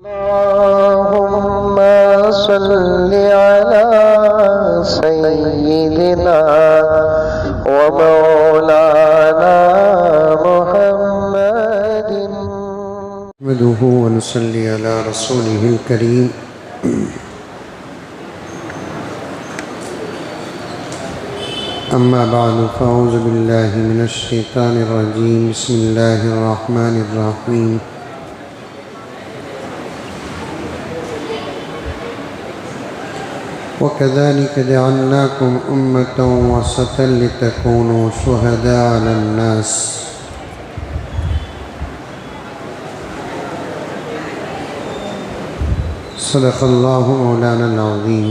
अल्लाहुम्मा सल्लि अला सय्यिदिना व मौलाना मुहम्मदिन नहमदुहु व नुसल्ली अला रसूलिहिल करीम। अम्मा बअदु फ़अऊज़ु बिल्लाहि मिनश शैतानिर रजीम। बिस्मिल्लाहिर रहमानिर रहीम। वकज़ालिक जअलनाकुम उम्मतन वसतन लितकूनू शुहदाअ अलन्नास। सदक़ल्लाहु मौलानल अज़ीम।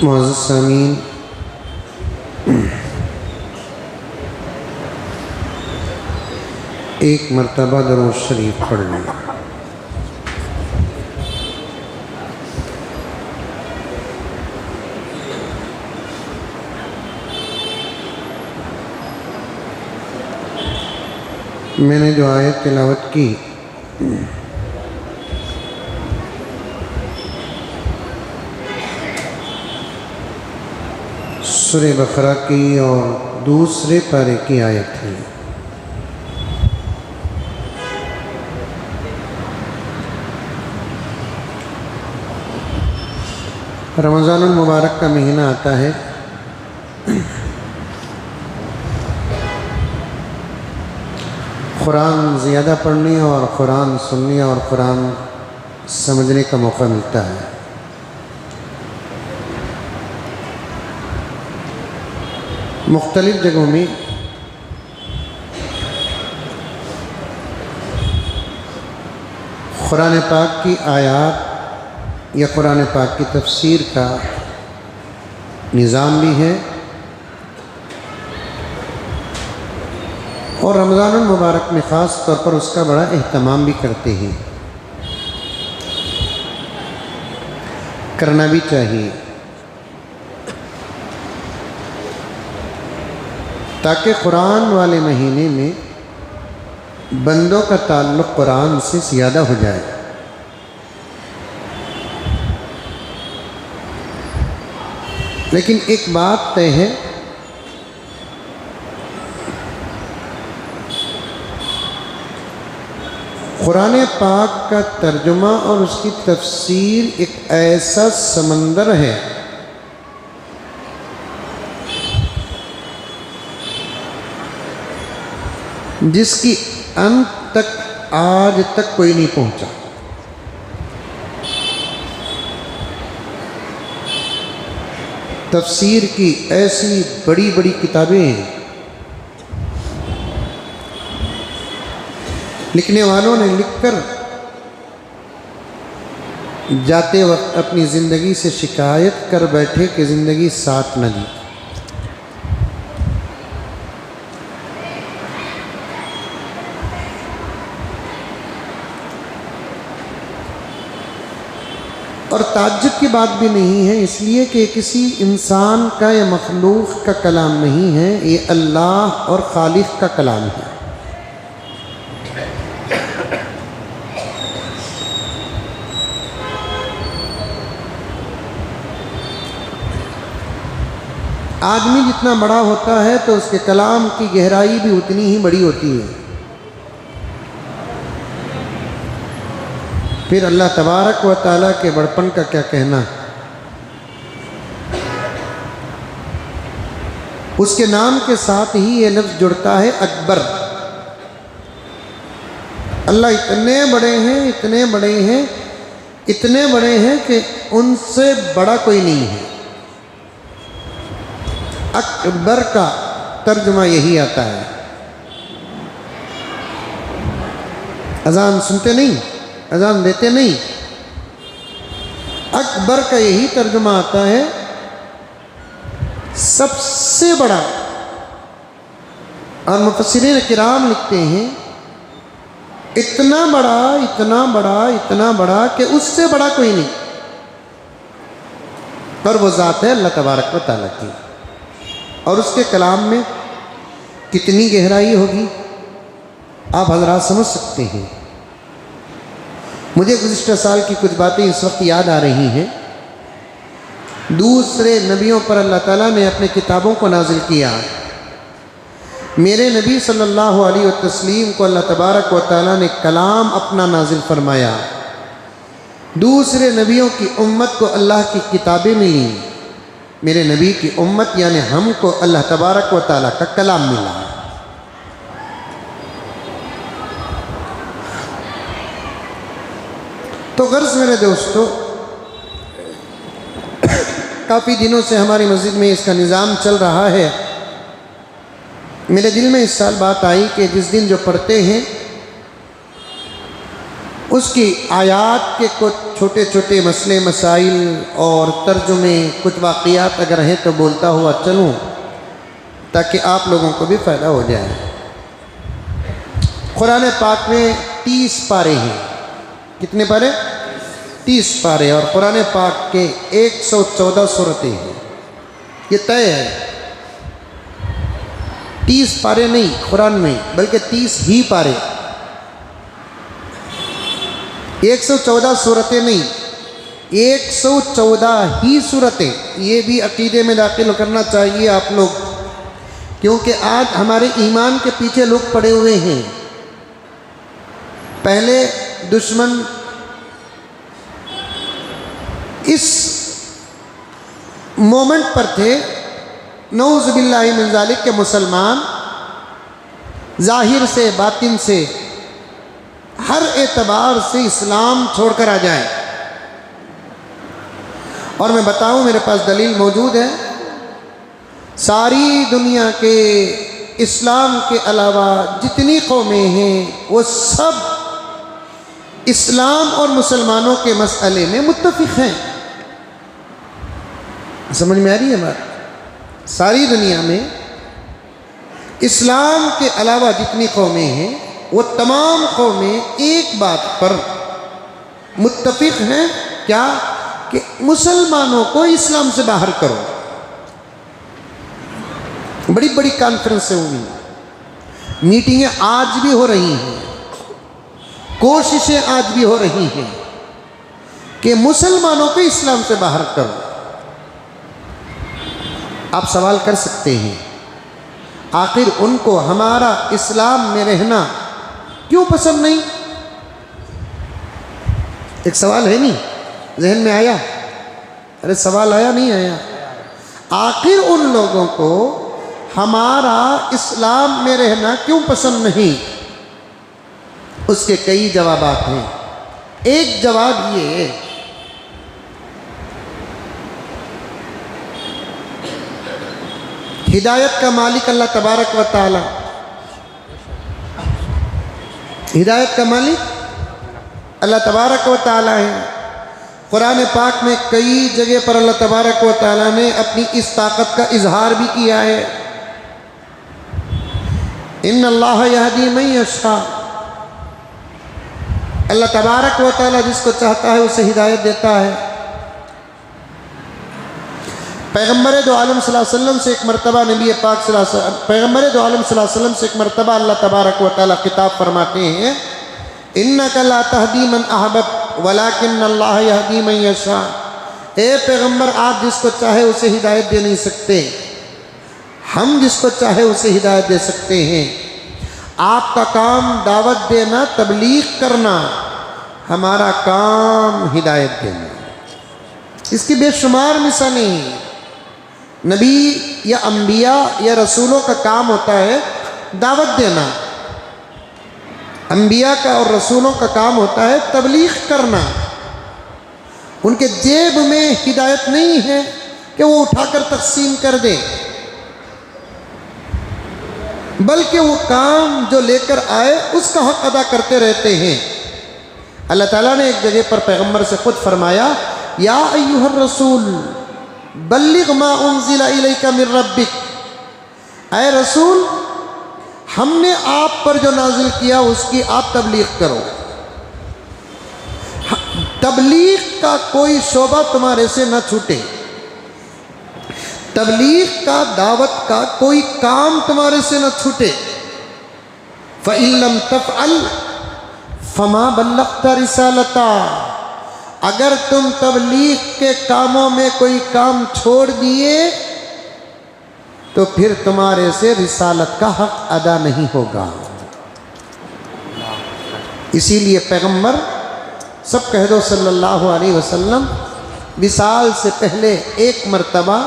मुअज़्ज़ज़ सामीन, एक मरतबा दरूद शरीफ पढ़ लें। मैंने जो आयत तिलावत की सूरे बकरा की और दूसरे पारे की आयत थी। रमज़ानुल मुबारक का महीना आता है। कुरान ज़्यादा पढ़ने और कुरान सुनने और कुरान समझने का मौका मिलता है। मुख्तलिफ़ जगहों में कुरान पाक की आयत या कुरान पाक की तफसीर का निज़ाम भी है और रमज़ानुल मुबारक में ख़ास तौर पर उसका बड़ा एहतमाम भी करते हैं, करना भी चाहिए, ताकि कुरान वाले महीने में बंदों का ताल्लुक़ कुरान से ज़्यादा हो जाए। लेकिन एक बात तय है, कुरान पाक का तर्जुमा और उसकी तफसीर एक ऐसा समंदर है जिसकी अंत तक आज तक कोई नहीं पहुंचा। तफसीर की ऐसी बड़ी बड़ी किताबें हैं, लिखने वालों ने लिखकर जाते वक्त अपनी ज़िंदगी से शिकायत कर बैठे कि ज़िंदगी साथ न दी। और ताज्जुब की बात भी नहीं है, इसलिए कि किसी इंसान का या मखलूक का कलाम नहीं है, ये अल्लाह और खालिक का कलाम है। आदमी जितना बड़ा होता है तो उसके कलाम की गहराई भी उतनी ही बड़ी होती है। फिर अल्लाह तबारक व तआला के बड़पन का क्या कहना। उसके नाम के साथ ही ये लफ्ज़ जुड़ता है अकबर। अल्लाह इतने बड़े हैं, इतने बड़े हैं, इतने बड़े हैं कि उनसे बड़ा कोई नहीं है। अकबर का तर्जुमा यही आता है। अजान सुनते नहीं, अजान देते नहीं, अकबर का यही तर्जुमा आता है, सबसे बड़ा। और मुफस्सिरीन किराम लिखते हैं इतना बड़ा, इतना बड़ा, इतना बड़ा कि उससे बड़ा कोई नहीं, पर वो ज़ात है अल्लाह तबारक व तआला की। और उसके कलाम में कितनी गहराई होगी आप हजरात समझ सकते हैं। मुझे गुज़िश्ता साल की कुछ बातें इस वक्त याद आ रही हैं। दूसरे नबियों पर अल्लाह ताला ने अपने किताबों को नाजिल किया। मेरे नबी सल्लल्लाहु अलैहि वसल्लम को अल्लाह तबारक व तआला ने कलाम अपना नाजिल फरमाया। दूसरे नबियों की उम्मत को अल्लाह की किताबें मिली। मेरे नबी की उम्मत यानी हमको अल्लाह तबारक व तआला का कलाम मिला। तो गर्ज मेरे दोस्तों, काफ़ी दिनों से हमारी मस्जिद में इसका निज़ाम चल रहा है। मेरे दिल में इस साल बात आई कि जिस दिन जो पढ़ते हैं उसकी आयात के कुछ छोटे छोटे मसले मसाइल और तर्जुमे कुछ वाक़ियात अगर हैं तो बोलता हुआ चलूँ ताकि आप लोगों को भी फ़ायदा हो जाए। कुरान पाक में 30 पारे हैं। कितने पारे? 30 पारे। और कुरान पाक के 114 सूरतें हैं। ये तय है 30 पारे नहीं कुरान में, बल्कि 30 ही पारे। 114 सूरतें नहीं, 114 ही सूरतें। ये भी अकीदे में दाखिल करना चाहिए आप लोग, क्योंकि आज हमारे ईमान के पीछे लोग पड़े हुए हैं। पहले दुश्मन इस मोमेंट पर थे, नऊज़ बिल्लाहि मिन ज़ालिक, के मुसलमान ज़ाहिर से बातिन से हर एतबार से इस्लाम छोड़कर आ जाए। और मैं बताऊं, मेरे पास दलील मौजूद है। सारी दुनिया के इस्लाम के अलावा जितनी कौमें हैं वो सब इस्लाम और मुसलमानों के मसले में मुत्तफिक हैं। समझ में आ रही है बात? सारी दुनिया में इस्लाम के अलावा जितनी कौमें हैं वो तमाम कौमें एक बात पर मुत्तफिक हैं, क्या? कि मुसलमानों को इस्लाम से बाहर करो। बड़ी बड़ी कॉन्फ्रेंसें हुई, मीटिंगें आज भी हो रही हैं, कोशिशें आज भी हो रही हैं कि मुसलमानों को इस्लाम से बाहर करो। आप सवाल कर सकते हैं, आखिर उनको हमारा इस्लाम में रहना क्यों पसंद नहीं? एक सवाल है नहीं, जहन में आया? अरे सवाल आया नहीं आया? आखिर उन लोगों को हमारा इस्लाम में रहना क्यों पसंद नहीं? उसके कई जवाबात हैं। एक जवाब ये है, हिदायत का मालिक अल्लाह तबारक व तआला, हिदायत का मालिक अल्लाह तबारक व तआला है। कुरान पाक में कई जगह पर अल्लाह तबारक व तआला ने अपनी इस ताकत का इजहार भी किया है। इन्नल्लाह यहदी मन यशा, अल्लाह तबारक व तआला जिसको चाहता है उसे हिदायत देता है। पैगम्बर दो आलम सल्लल्लाहु अलैहि वसल्लम से एक मरतबा नबी पाक पैगम्बर दो आलम सल्लल्लाहु अलैहि वसल्लम से एक मरतबा अल्लाह तबारक व तआला किताब फरमाते हैं, इन्नका ला तहदी मन अहबब वलाकिन्नल्लाह यहदी मन यशा। ए पैगम्बर, आप जिसको चाहे उसे हिदायत दे नहीं सकते, हम जिसको चाहे उसे हिदायत दे सकते हैं। आपका काम दावत देना, तबलीग करना, हमारा काम हिदायत देना। इसकी बेशुमार मिसालें हैं। नबी या अंबिया या रसूलों का काम होता है दावत देना, अंबिया का और रसूलों का काम होता है तबलीग करना। उनके जेब में हिदायत नहीं है कि वो उठाकर तकसीम कर दें, बल्कि वो काम जो लेकर आए उसका हक अदा करते रहते हैं। अल्लाह ताला ने एक जगह पर पैगम्बर से खुद फरमाया, या अय्युहर रसूल बल्लिग मा उन्ज़िला इलैका मिर रब्बिक। ऐ रसूल, हमने आप पर जो नाजिल किया उसकी आप तबलीग करो। तबलीग का कोई शोबा तुम्हारे से न छूटे। तबलीग का, दावत का कोई काम तुम्हारे से न छूटे। फ़इल्लम तफ़अल फमा बल्लग़्ता रिसालता, अगर तुम तबलीग के कामों में कोई काम छोड़ दिए तो फिर तुम्हारे से रिसालत का हक अदा नहीं होगा। इसीलिए पैगंबर, सब कह दो सल्लल्लाहु अलैहि वसल्लम, विसाल से पहले एक मर्तबा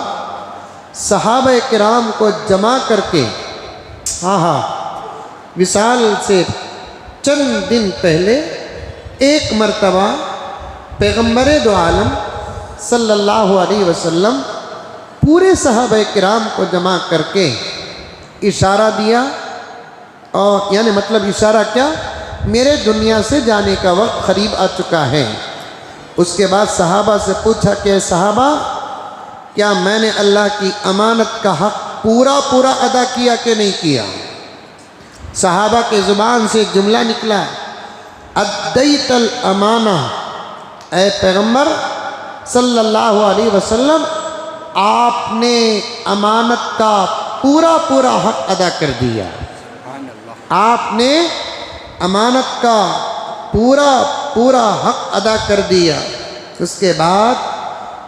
सहाबा किराम को जमा करके, विसाल से चंद दिन पहले एक मर्तबा पैगंबर दो आलम सल्लल्लाहु अलैहि वसल्लम पूरे सहाबा किराम को जमा करके इशारा दिया, और यानी मतलब इशारा क्या, मेरे दुनिया से जाने का वक्त करीब आ चुका है। उसके बाद सहाबा से पूछा कि सहाबा, क्या मैंने अल्लाह की अमानत का हक पूरा पूरा अदा किया कि नहीं किया? सहाबा के ज़ुबान से जुमला निकला, अद्दैतल अमाना, ऐ पैगंबर सल्लल्लाहु अलैहि वसल्लम, आपने अमानत का पूरा पूरा हक अदा कर दिया। आपने अमानत का पूरा पूरा हक अदा कर दिया। उसके बाद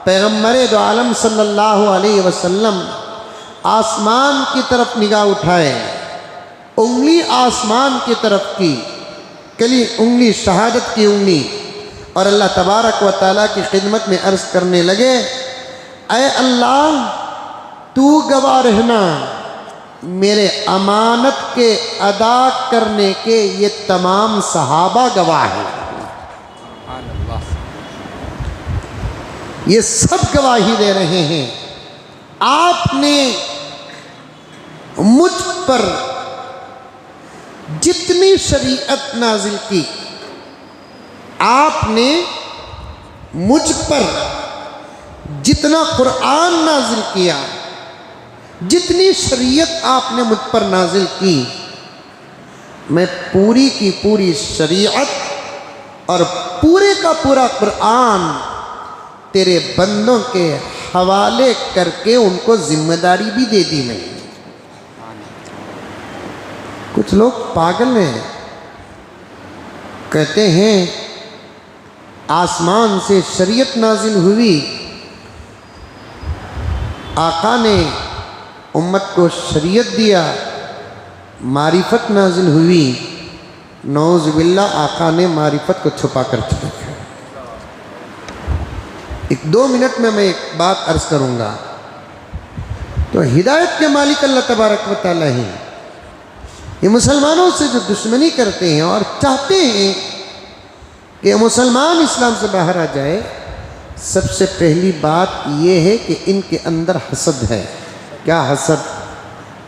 पैगंबर दो आलम सल्लल्लाहु अलैहि वसल्लम आसमान की तरफ निगाह उठाए, उंगली आसमान की तरफ की, कली उंगली शहादत की उंगली, और अल्लाह तबारक व तआला की खिदमत में अर्ज़ करने लगे, ऐ अल्लाह, तू गवाह रहना, मेरे अमानत के अदा करने के ये तमाम सहाबा गवाह हैं। ये सब गवाही दे रहे हैं। आपने मुझ पर जितनी शरीयत नाजिल की, आपने मुझ पर जितना कुरान नाजिल किया, जितनी शरीयत आपने मुझ पर नाजिल की, मैं पूरी की पूरी शरीयत और पूरे का पूरा कुरान तेरे बंदों के हवाले करके उनको जिम्मेदारी भी दे दी मैं। कुछ लोग पागल हैं, कहते हैं आसमान से शरीयत नाजिल हुई, आका ने उम्मत को शरीयत दिया, मारिफत नाजिल हुई, नौज़ बिल्लाह आका ने मारिफत को छुपा कर रखा। एक 2 मिनट में मैं एक बात अर्ज करूंगा। तो हिदायत के मालिक अल्लाह तबारक व तआला है। ये मुसलमानों से जो दुश्मनी करते हैं और चाहते हैं कि मुसलमान इस्लाम से बाहर आ जाए, सबसे पहली बात ये है कि इनके अंदर हसद है। क्या हसद?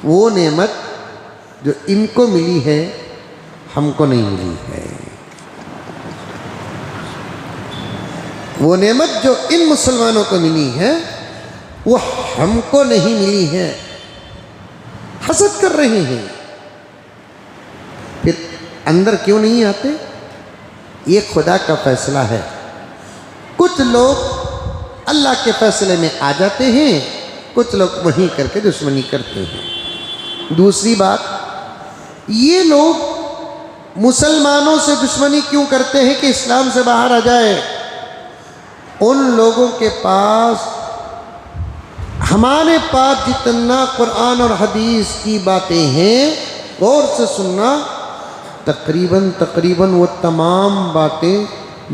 वो नेमत जो इनको मिली है हमको नहीं मिली है। वो नेमत जो इन मुसलमानों को मिली है वो हमको नहीं मिली है, हसद कर रहे हैं। फिर अंदर क्यों नहीं आते? ये खुदा का फैसला है। कुछ लोग अल्लाह के फैसले में आ जाते हैं, कुछ लोग वहीं करके दुश्मनी करते हैं। दूसरी बात, ये लोग मुसलमानों से दुश्मनी क्यों करते हैं कि इस्लाम से बाहर आ जाए? उन लोगों के पास हमारे पास जितना कुरान और हदीस की बातें हैं, गौर से सुनना, तकरीबन वो तमाम बातें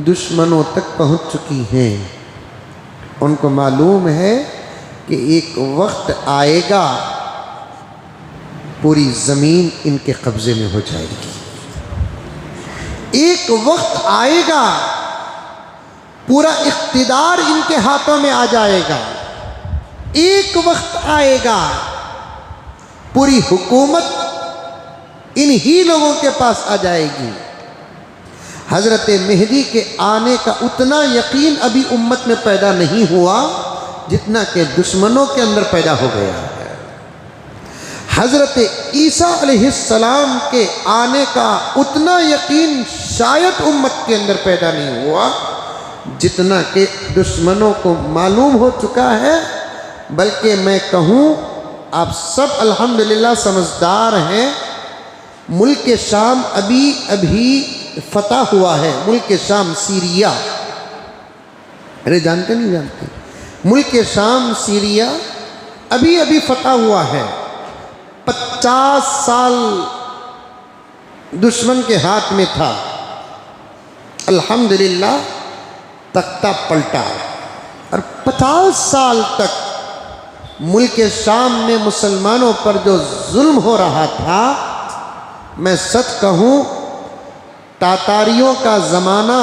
दुश्मनों तक पहुंच चुकी हैं। उनको मालूम है कि एक वक्त आएगा पूरी ज़मीन इनके कब्ज़े में हो जाएगी। एक वक्त आएगा पूरा इख्तिदार इनके हाथों में आ जाएगा। एक वक्त आएगा पूरी हुकूमत इन्हीं लोगों के पास आ जाएगी। हज़रत मेहदी के आने का उतना यकीन अभी उम्मत में पैदा नहीं हुआ जितना कि दुश्मनों के अंदर पैदा हो गया है। हज़रत ईसा अलैहिस्सलाम के आने का उतना यकीन शायद उम्मत के अंदर पैदा नहीं हुआ जितना कि दुश्मनों को मालूम हो चुका है बल्कि मैं कहूँ आप सब अल्हम्दुलिल्लाह समझदार हैं, मुल्क शाम अभी अभी फतह हुआ है। मुल्क शाम सीरिया, अरे जानते नहीं जानते, मुल्क शाम सीरिया अभी अभी फतह हुआ है। 50 साल दुश्मन के हाथ में था, अल्हम्दुलिल्लाह तख्ता पलटा। और 50 साल तक मुल्क शाम में मुसलमानों पर जो जुल्म हो रहा था, मैं सच कहूँ तातारियों का ज़माना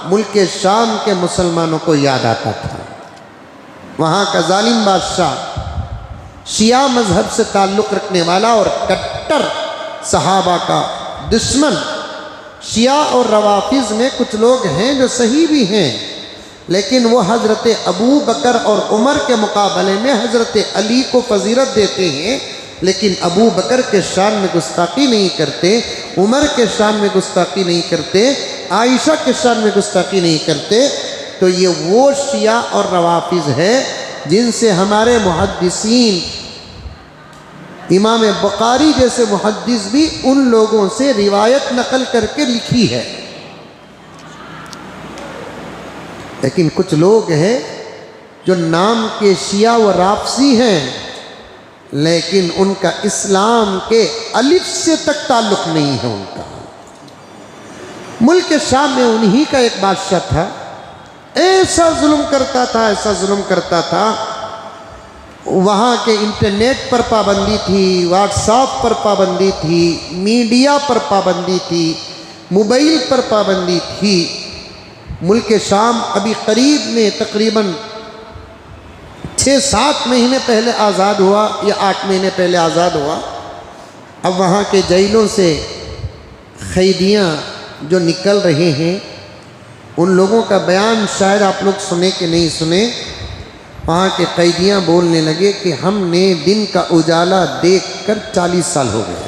मुल्क शाम के मुसलमानों को याद आता था। वहाँ का जालिम बादशाह, शिया मज़हब से ताल्लुक़ रखने वाला और कट्टर सहाबा का दुश्मन। शिया और रवाफिज़ में कुछ लोग हैं जो सही भी हैं, लेकिन वो हज़रत अबू बकर और उमर के मुकाबले में हज़रत अली को फजीलत देते हैं, लेकिन अबू बकर के शान में गुस्ताखी नहीं करते, उमर के शान में गुस्ताखी नहीं करते, आयशा के शान में गुस्ताखी नहीं करते। तो ये वो शिया और रवाफिज़ है जिनसे हमारे मुहद्दिसीन, इमाम बुखारी जैसे मुहद्दिस भी उन लोगों से रिवायत नकल करके लिखी है। लेकिन कुछ लोग हैं जो नाम के शिया व राफसी हैं, लेकिन उनका इस्लाम के अलिफ से तक ताल्लुक़ नहीं है उनका। मुल्क शाम में उन्हीं का एक बादशाह था, ऐसा जुल्म करता था, ऐसा जुल्म करता था। वहाँ के इंटरनेट पर पाबंदी थी, व्हाट्सएप पर पाबंदी थी, मीडिया पर पाबंदी थी, मोबाइल पर पाबंदी थी। मुल्क शाम अभी करीब में तकरीबन 6-7 महीने पहले आज़ाद हुआ या 8 महीने पहले आज़ाद हुआ। अब वहाँ के जेलों से कैदियाँ जो निकल रहे हैं, उन लोगों का बयान शायद आप लोग सुने कि नहीं सुने। वहाँ के कैदियाँ बोलने लगे कि हमने दिन का उजाला देखकर 40 साल हो गए।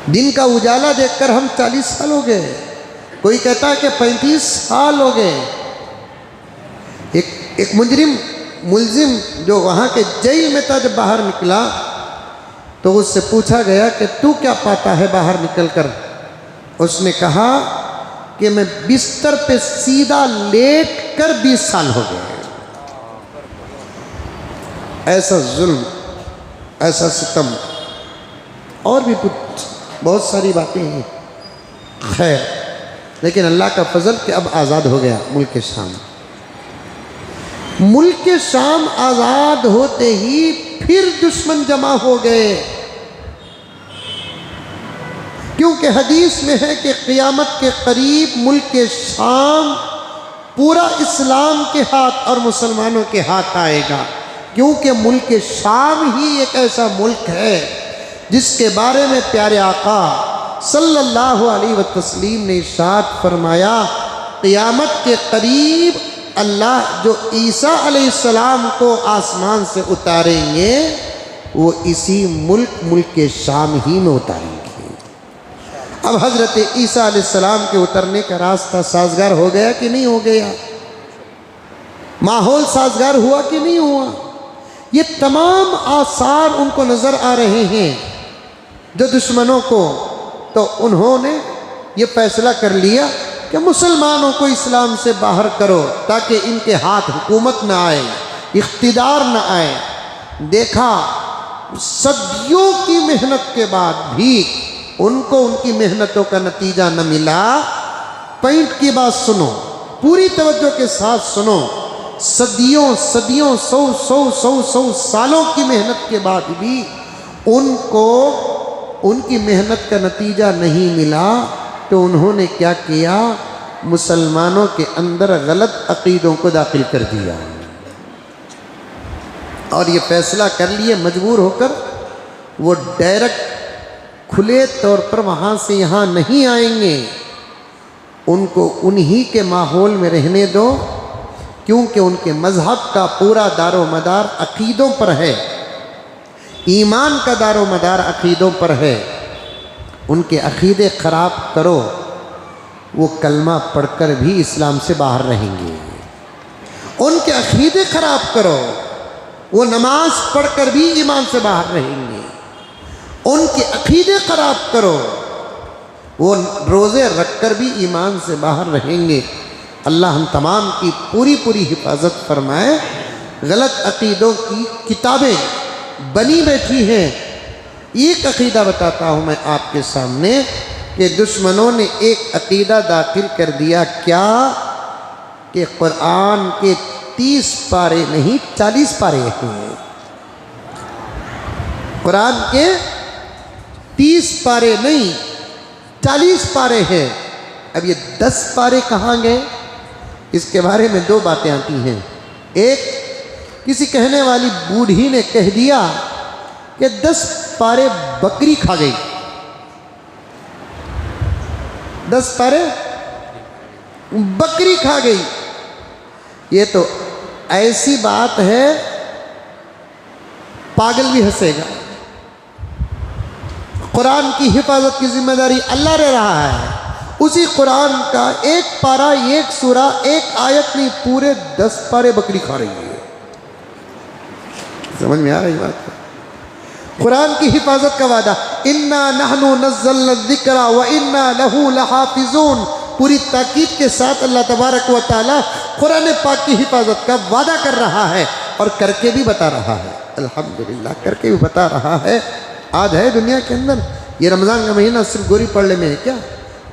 दिन का उजाला देखकर हम 40 साल हो गए। कोई कहता है कि 35 साल हो गए। एक मुलजिम जो वहाँ के जेल में था, जब बाहर निकला तो उससे पूछा गया कि तू क्या पाता है बाहर निकलकर। उसने कहा कि मैं बिस्तर पे सीधा लेट कर 20 साल हो गए। ऐसा जुल्म, ऐसा सितम, और भी कुछ बहुत सारी बातें हैं। खैर, लेकिन अल्लाह का फजल कि अब आज़ाद हो गया मुल्क शाम। मुल्क शाम आज़ाद होते ही फिर दुश्मन जमा हो गए, क्योंकि हदीस में है कि क़यामत के करीब मुल्क शाम पूरा इस्लाम के हाथ और मुसलमानों के हाथ आएगा। क्योंकि मुल्क शाम ही एक ऐसा मुल्क है जिसके बारे में प्यारे आका सल्लल्लाहु अलैहि वसल्लम ने इरशाद फरमाया, क़यामत के करीब अल्लाह जो ईसा अलैहिस्सलाम को आसमान से उतारेंगे, वो इसी मुल्क शाम ही में उतारेंगे। अब हज़रत ईसा अलैहिस्सलाम के उतरने का रास्ता साजगार हो गया कि नहीं हो गया? माहौल साजगार हुआ कि नहीं हुआ? ये तमाम आसार उनको नज़र आ रहे हैं जो दुश्मनों को। तो उन्होंने ये फैसला कर लिया कि मुसलमानों को इस्लाम से बाहर करो ताकि इनके हाथ हुकूमत न आए, इख्तिदार न आए। देखा, सदियों की मेहनत के बाद भी उनको उनकी मेहनतों का नतीजा न मिला। पॉइंट की बात सुनो, पूरी तवज्जो के साथ सुनो। सदियों सौ सालों की मेहनत के बाद भी उनको उनकी मेहनत का नतीजा नहीं मिला। तो उन्होंने क्या किया? मुसलमानों के अंदर गलत अकीदों को दाखिल कर दिया और ये फैसला कर लिए मजबूर होकर वो डायरेक्ट खुले तौर पर वहाँ से यहाँ नहीं आएंगे। उनको उन्हीं के माहौल में रहने दो, क्योंकि उनके मज़हब का पूरा दारो मदार अकीदों पर है, ईमान का दारो मदार अकीदों पर है। उनके अकीदे ख़राब करो, वो कलमा पढ़कर भी इस्लाम से बाहर रहेंगे। उनके अकीदे खराब करो, वो नमाज पढ़कर भी ईमान से बाहर रहेंगे। उनके अकीदे खराब करो, वो रोज़े रखकर भी ईमान से बाहर रहेंगे। अल्लाह हम तमाम की पूरी पूरी हिफाजत फरमाए। गलत अकीदों की किताबें बनी बैठी हैं। एक अकीदा बताता हूँ मैं आपके सामने कि दुश्मनों ने एक अकीदा दाखिल कर दिया, क्या कि कुरान के 30 पारे नहीं 40 पारे हैं। कुरान के 30 पारे नहीं 40 पारे हैं। अब ये 10 पारे कहाँ गए, इसके बारे में दो बातें आती हैं। एक, किसी कहने वाली बूढ़ी ने कह दिया कि 10 पारे बकरी खा गई। 10 पारे बकरी खा गई। ये तो ऐसी बात है, पागल भी हंसेगा। कुरान की हिफाजत की जिम्मेदारी अल्लाह ले रहा है। उसी कुरान का एक पारा, एक सूरा, एक आयत नहीं, पूरे 10 पारे बकरी खा रही है। समझ में आ रही बात? कुरान की हिफाजत का वादा, इन्ना नहनु नज़्ज़लना ज़िक्रा व इन्ना लहू लहाफ़िज़ून, पूरी ताकीद के साथ अल्लाह तबारक व तआला कुरान पाक की हिफाजत का वादा कर रहा है और करके भी बता रहा है। अल्हम्दुलिल्लाह, करके भी बता रहा है। आज है दुनिया के अंदर ये रमज़ान का महीना सिर्फ गोरी पड़ले में है क्या,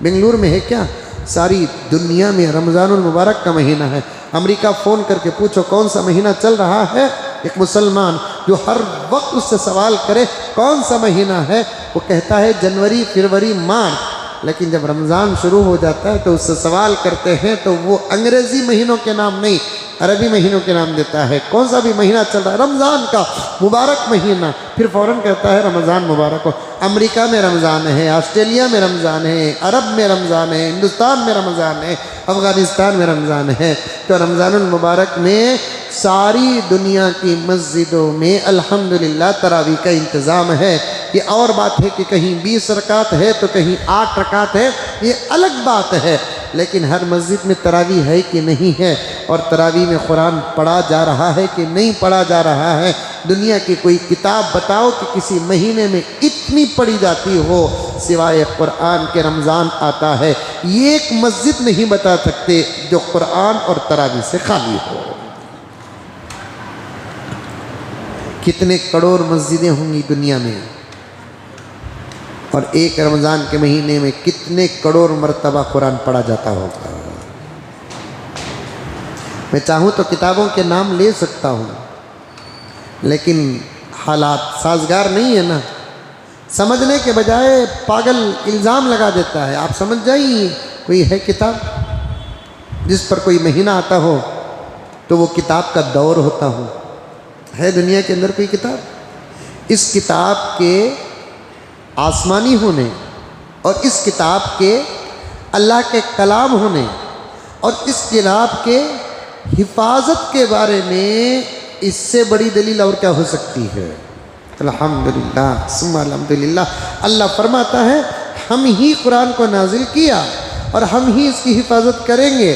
बेंगलुरु में है क्या? सारी दुनिया में रमज़ानुल मुबारक का महीना है। अमेरिका फ़ोन करके पूछो कौन सा महीना चल रहा है, एक मुसलमान जो हर वक्त उससे सवाल करे कौन सा महीना है, वो कहता है जनवरी, फरवरी, मार्च। लेकिन जब रमज़ान शुरू हो जाता है तो उससे सवाल करते हैं तो वो अंग्रेज़ी महीनों के नाम नहीं, अरबी महीनों के नाम देता है। कौन सा भी महीना चल रहा है, रमज़ान का मुबारक महीना, फिर फ़ौरन कहता है रमज़ान मुबारक हो। अमेरिका में रमज़ान है, ऑस्ट्रेलिया में रमज़ान है, अरब में रमज़ान है, हिंदुस्तान में रमज़ान है, अफ़गानिस्तान में रमज़ान है। तो रमज़ानुल मुबारक में सारी दुनिया की मस्जिदों में अल्हम्दुलिल्लाह तरावी का इंतज़ाम है। ये और बात है कि कहीं 20 रकात है तो कहीं 8 रकात है, ये अलग बात है। लेकिन हर मस्जिद में तरावी है कि नहीं है, और तरावी में कुरान पढ़ा जा रहा है कि नहीं पढ़ा जा रहा है। दुनिया की कोई किताब बताओ कि किसी महीने में इतनी पढ़ी जाती हो सिवाय कुरान के रमज़ान आता है। ये एक मस्जिद नहीं बता सकते जो कुरान और तरावी से खाली हो। कितने करोड़ मस्जिदें होंगी दुनिया में, और एक रमज़ान के महीने में कितने करोड़ मरतबा कुरान पढ़ा जाता होगा। मैं चाहूँ तो किताबों के नाम ले सकता हूँ, लेकिन हालात साजगार नहीं है ना। समझने के बजाय पागल इल्ज़ाम लगा देता है। आप समझ जाइए, कोई है किताब जिस पर कोई महीना आता हो तो वो किताब का दौर होता हो? है दुनिया के अंदर कोई किताब? इस किताब के आसमानी होने और इस किताब के अल्लाह के कलाम होने और इस किताब के हिफाजत के बारे में इससे बड़ी दलील और क्या हो सकती है? अल्हम्दुलिल्लाह सुम्मा अल्हम्दुलिल्लाह। अल्लाह फरमाता है हम ही कुरान को नाजिल किया और हम ही इसकी हिफाजत करेंगे,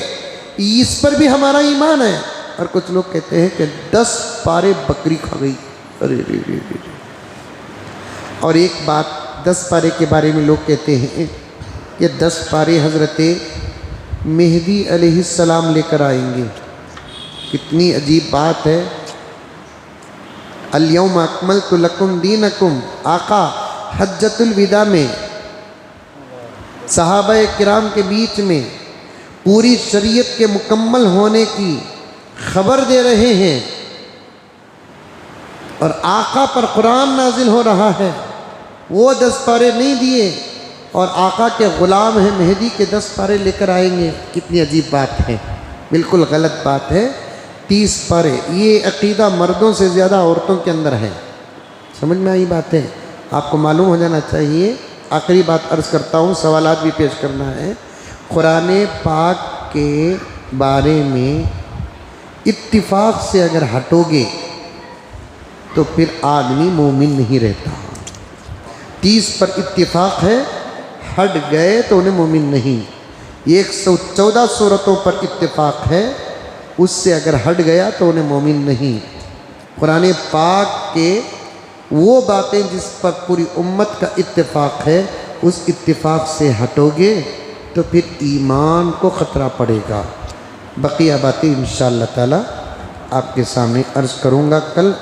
इस पर भी हमारा ईमान है। और कुछ लोग कहते हैं कि 10 पारे बकरी खा गई। अरे रे रे रे। और एक बात 10 पारे के बारे में लोग कहते हैं कि 10 पारे हज़रत मेहदी अलैहिस्सलाम लेकर आएंगे। कितनी अजीब बात है। अल-यौम अकमलतु लकुम दीनकुम, आका हज्जतुल विदा में सहाबा किराम के बीच में पूरी शरीयत के मुकम्मल होने की खबर दे रहे हैं, और आका पर कुरान नाजिल हो रहा है। वो 10 पारे नहीं दिए और आका के ग़ुलाम हैं मेहदी के 10 पारे लेकर आएंगे। कितनी अजीब बात है, बिल्कुल गलत बात है। 30 पारे, ये अक़ीदा मर्दों से ज़्यादा औरतों के अंदर है। समझ में आई बात है? आपको मालूम हो जाना चाहिए। आखिरी बात अर्ज़ करता हूँ, सवालात भी पेश करना है। कुरान पाक के बारे में इत्तिफाक से अगर हटोगे तो फिर आदमी मोमिन नहीं रहता। 30 पर इत्तिफाक है, हट गए तो उन्हें मोमिन नहीं। 114 सूरतों पर इत्तिफाक है, उससे अगर हट गया तो उन्हें मोमिन नहीं। कुरान पाक के वो बातें जिस पर पूरी उम्मत का इत्तेफाक है, उस इत्तेफाक से हटोगे तो फिर ईमान को ख़तरा पड़ेगा। बकिया बातें इंशाअल्लाह ताला आपके सामने अर्ज़ करूँगा कल।